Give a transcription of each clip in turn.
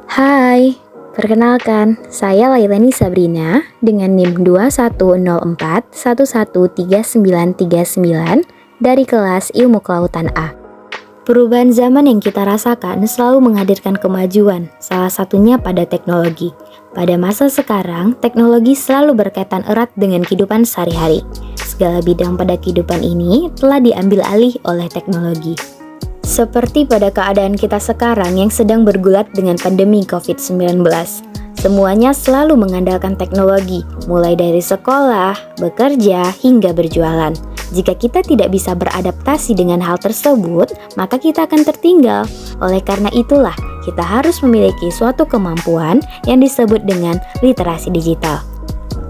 Hai, perkenalkan, saya Lailani Sabrina dengan NIM 2104113939 dari kelas Ilmu Kelautan A. Perubahan zaman yang kita rasakan selalu menghadirkan kemajuan, salah satunya pada teknologi. Pada masa sekarang, teknologi selalu berkaitan erat dengan kehidupan sehari-hari. Segala bidang pada kehidupan ini telah diambil alih oleh teknologi. Seperti pada keadaan kita sekarang yang sedang bergulat dengan pandemi COVID-19. Semuanya selalu mengandalkan teknologi, mulai dari sekolah, bekerja, hingga berjualan. Jika kita tidak bisa beradaptasi dengan hal tersebut, maka kita akan tertinggal. Oleh karena itulah, kita harus memiliki suatu kemampuan yang disebut dengan literasi digital.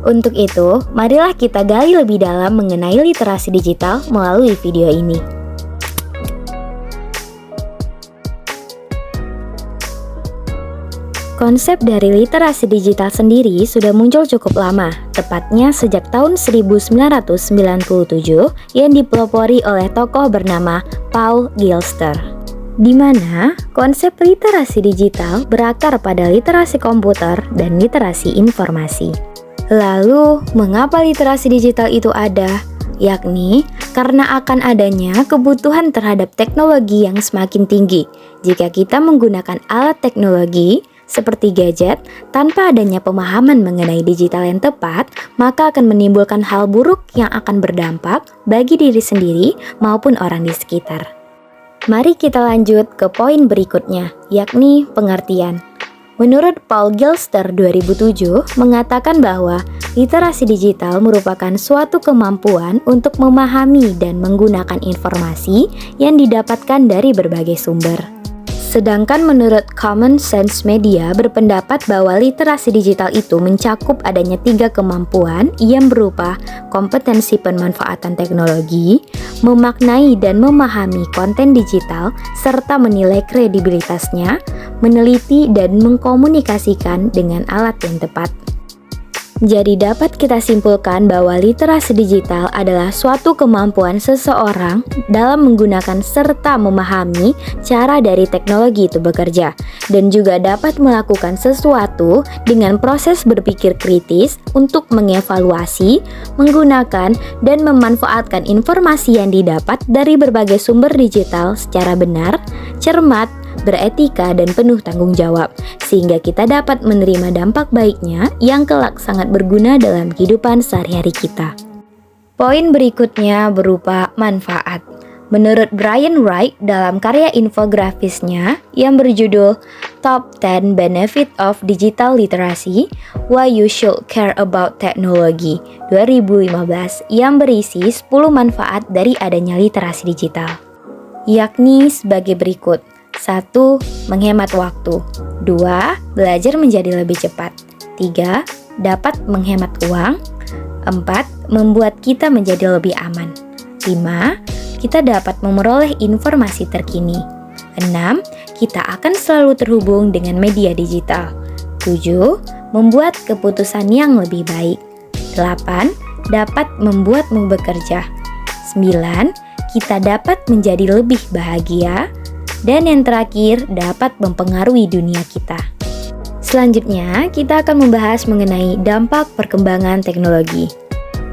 Untuk itu, marilah kita gali lebih dalam mengenai literasi digital melalui video ini. Konsep dari literasi digital sendiri sudah muncul cukup lama, tepatnya sejak tahun 1997 yang dipelopori oleh tokoh bernama Paul Gilster. Di mana konsep literasi digital berakar pada literasi komputer dan literasi informasi. Lalu, mengapa literasi digital itu ada? Yakni karena akan adanya kebutuhan terhadap teknologi yang semakin tinggi. Jika kita menggunakan alat teknologi seperti gadget, tanpa adanya pemahaman mengenai digital yang tepat, maka akan menimbulkan hal buruk yang akan berdampak bagi diri sendiri maupun orang di sekitar. Mari kita lanjut ke poin berikutnya, yakni pengertian. Menurut Paul Gilster 2007 mengatakan bahwa literasi digital merupakan suatu kemampuan untuk memahami dan menggunakan informasi yang didapatkan dari berbagai sumber. Sedangkan menurut Common Sense Media berpendapat bahwa literasi digital itu mencakup adanya 3 kemampuan yang berupa kompetensi pemanfaatan teknologi, memaknai dan memahami konten digital, serta menilai kredibilitasnya, meneliti dan mengkomunikasikan dengan alat yang tepat. Jadi dapat kita simpulkan bahwa literasi digital adalah suatu kemampuan seseorang dalam menggunakan serta memahami cara dari teknologi itu bekerja, dan juga dapat melakukan sesuatu dengan proses berpikir kritis untuk mengevaluasi, menggunakan, dan memanfaatkan informasi yang didapat dari berbagai sumber digital secara benar, cermat, beretika, dan penuh tanggung jawab, sehingga kita dapat menerima dampak baiknya yang kelak sangat berguna dalam kehidupan sehari-hari kita. Poin berikutnya berupa manfaat. Menurut Brian Wright dalam karya infografisnya yang berjudul Top 10 Benefit of Digital Literacy, Why You Should Care About Technology 2015 yang berisi 10 manfaat dari adanya literasi digital, yakni sebagai berikut. 1. Menghemat waktu. 2. Belajar menjadi lebih cepat. 3. Dapat menghemat uang. 4. Membuat kita menjadi lebih aman. 5. Kita dapat memperoleh informasi terkini. 6. Kita akan selalu terhubung dengan media digital. 7. Membuat keputusan yang lebih baik. 8. Dapat membuatmu bekerja. 9. Kita dapat menjadi lebih bahagia. Dan yang terakhir, dapat mempengaruhi dunia kita. Selanjutnya, kita akan membahas mengenai dampak perkembangan teknologi.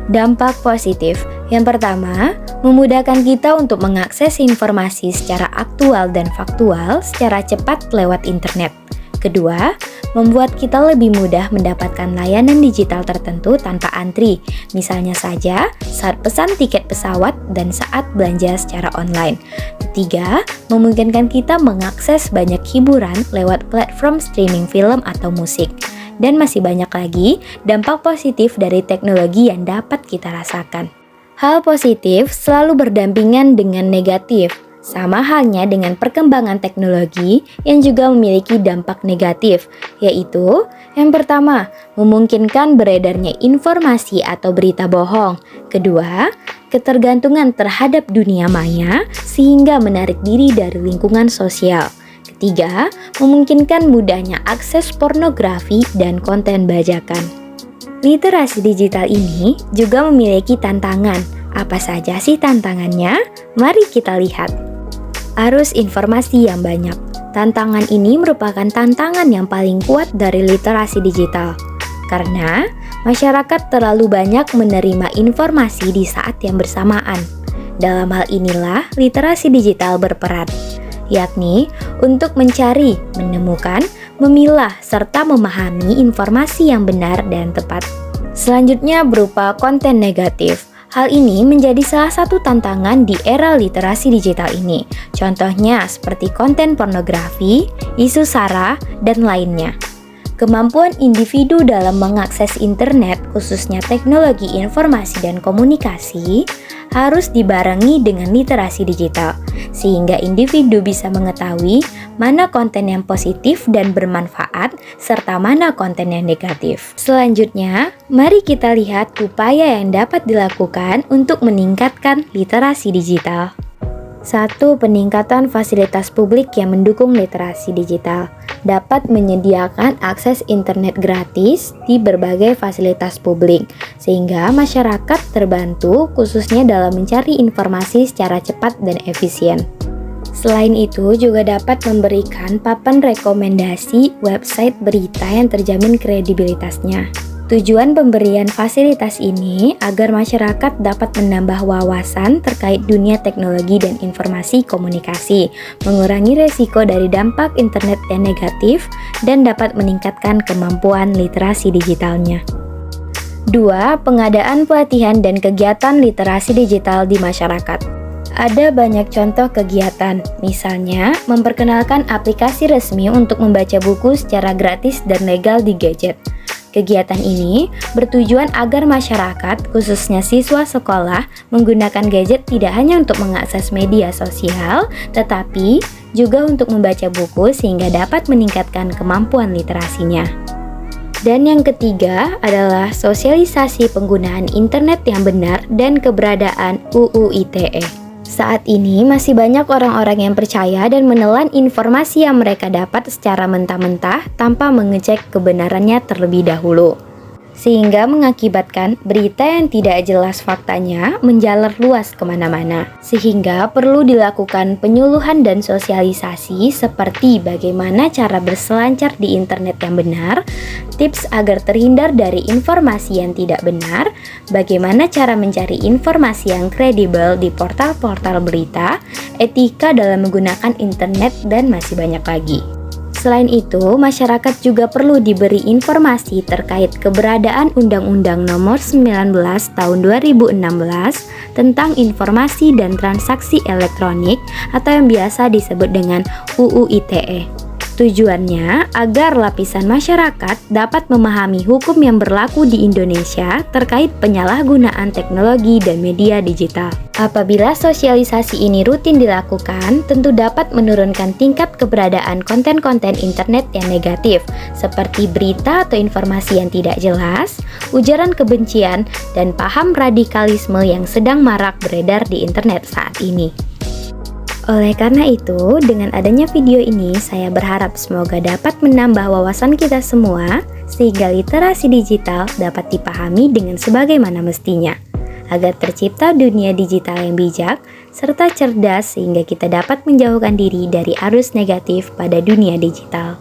Dampak positif. Yang pertama, memudahkan kita untuk mengakses informasi secara aktual dan faktual secara cepat lewat internet. Kedua, membuat kita lebih mudah mendapatkan layanan digital tertentu tanpa antri, misalnya saja saat pesan tiket pesawat dan saat belanja secara online. Ketiga, memungkinkan kita mengakses banyak hiburan lewat platform streaming film atau musik. Dan masih banyak lagi dampak positif dari teknologi yang dapat kita rasakan. Hal positif selalu berdampingan dengan negatif. Sama halnya dengan perkembangan teknologi yang juga memiliki dampak negatif, yaitu yang pertama, memungkinkan beredarnya informasi atau berita bohong. Kedua, ketergantungan terhadap dunia maya sehingga menarik diri dari lingkungan sosial. Ketiga, memungkinkan mudahnya akses pornografi dan konten bajakan. Literasi digital ini juga memiliki tantangan. Apa saja sih tantangannya? Mari kita lihat. Arus informasi yang banyak. Tantangan ini merupakan tantangan yang paling kuat dari literasi digital, karena masyarakat terlalu banyak menerima informasi di saat yang bersamaan. Dalam hal inilah literasi digital berperan, yakni untuk mencari, menemukan, memilah, serta memahami informasi yang benar dan tepat. Selanjutnya berupa konten negatif. Hal ini menjadi salah satu tantangan di era literasi digital ini. Contohnya seperti konten pornografi, isu SARA, dan lainnya. Kemampuan individu dalam mengakses internet, khususnya teknologi informasi dan komunikasi, harus dibarengi dengan literasi digital, sehingga individu bisa mengetahui mana konten yang positif dan bermanfaat, serta mana konten yang negatif. Selanjutnya, mari kita lihat upaya yang dapat dilakukan untuk meningkatkan literasi digital. 1. Peningkatan fasilitas publik yang mendukung literasi digital dapat menyediakan akses internet gratis di berbagai fasilitas publik, sehingga masyarakat terbantu khususnya dalam mencari informasi secara cepat dan efisien. Selain itu, juga dapat memberikan papan rekomendasi website berita yang terjamin kredibilitasnya. Tujuan pemberian fasilitas ini agar masyarakat dapat menambah wawasan terkait dunia teknologi dan informasi komunikasi, mengurangi resiko dari dampak internet yang negatif, dan dapat meningkatkan kemampuan literasi digitalnya. 2. Pengadaan pelatihan dan kegiatan literasi digital di masyarakat. Ada banyak contoh kegiatan, misalnya memperkenalkan aplikasi resmi untuk membaca buku secara gratis dan legal di gadget. Kegiatan ini bertujuan agar masyarakat, khususnya siswa sekolah, menggunakan gadget tidak hanya untuk mengakses media sosial, tetapi juga untuk membaca buku sehingga dapat meningkatkan kemampuan literasinya. Dan yang ketiga adalah sosialisasi penggunaan internet yang benar dan keberadaan UU ITE. Saat ini masih banyak orang-orang yang percaya dan menelan informasi yang mereka dapat secara mentah-mentah tanpa mengecek kebenarannya terlebih dahulu, sehingga mengakibatkan berita yang tidak jelas faktanya menjalar luas kemana-mana. Sehingga perlu dilakukan penyuluhan dan sosialisasi seperti bagaimana cara berselancar di internet yang benar, tips agar terhindar dari informasi yang tidak benar, bagaimana cara mencari informasi yang kredibel di portal-portal berita, etika dalam menggunakan internet, dan masih banyak lagi. Selain itu, masyarakat juga perlu diberi informasi terkait keberadaan Undang-Undang Nomor 19 Tahun 2016 tentang informasi dan transaksi elektronik atau yang biasa disebut dengan UU ITE. Tujuannya agar lapisan masyarakat dapat memahami hukum yang berlaku di Indonesia terkait penyalahgunaan teknologi dan media digital. Apabila sosialisasi ini rutin dilakukan, tentu dapat menurunkan tingkat keberadaan konten-konten internet yang negatif, seperti berita atau informasi yang tidak jelas, ujaran kebencian, dan paham radikalisme yang sedang marak beredar di internet saat ini. Oleh karena itu, dengan adanya video ini, saya berharap semoga dapat menambah wawasan kita semua, sehingga literasi digital dapat dipahami dengan sebagaimana mestinya, agar tercipta dunia digital yang bijak, serta cerdas sehingga kita dapat menjauhkan diri dari arus negatif pada dunia digital.